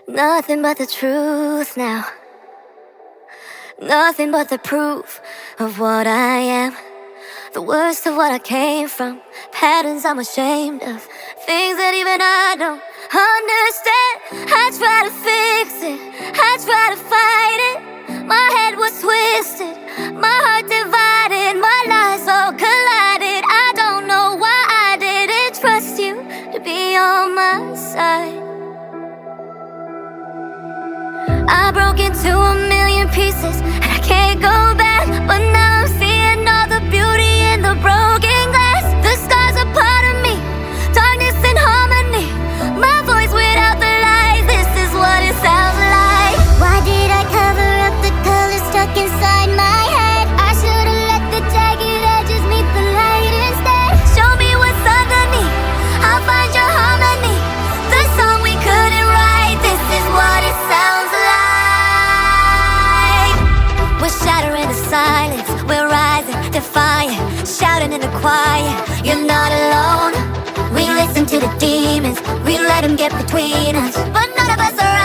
Nothing but the truth now. Nothing but the proof of what I am. The worst of what I came from. Patterns I'm ashamed of. Things that even I don't understand. I try to fix it, I try to fight it. My head was twisted, my heart divided, my lies all collided. I don't know why I didn't trust you to be on my side. I broke into a million pieces and I can't go back. But now I'm seeing all the beauty in the broken glass. The scars are part of me, darkness and harmony. My voice without the lies, this is what it sounds like. Why did I cover up the color stuck inside my head? I should've let the jagged edges meet the light instead. Show me what's underneath, I'll find your harmony. The song we couldn't write, this is what it sounds like. We're shattering the silence, we're rising, defiant, shouting in the quiet. You're not alone. We listen to the demons, we let them get between us, but none of us are